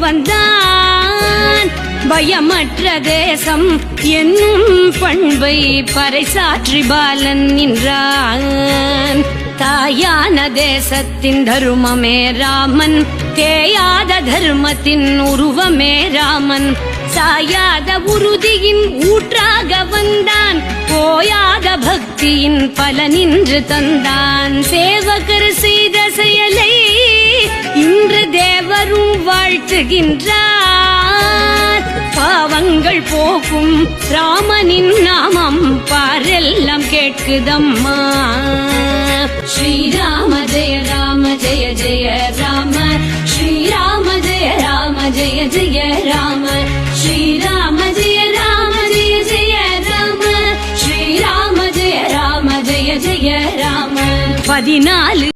வந்தான். பயமற்ற தேசம் என்னும் பண்பை பறைசாற்றி பாலன் நின்றான். தாயான தேசத்தின் தருமமே ராமன், தேயாத தர்மத்தின் உருவமே ராமன். சாயாத உறுதியின் ஊற்றாக வந்தான், போயாத பக்தியின் பலனின்று தந்தான். சேவகர் செய்த செயலை இன்று தேவரும் வாழ்த்துகின்றார். பாவங்கள் போக்கும் ராமனின் நாமம் பாரெல்லாம் கேட்குதம்மா. ஸ்ரீராம ஜெய ராம ஜெய ஜெய ராம, ஸ்ரீராம ஜெய ராம ஜெய ஜெய ராம, ஸ்ரீராம ஜெய ராம ஜெய ஜெய ராம, ஸ்ரீராம ஜெய ராம ஜெய ஜெய ராம. 14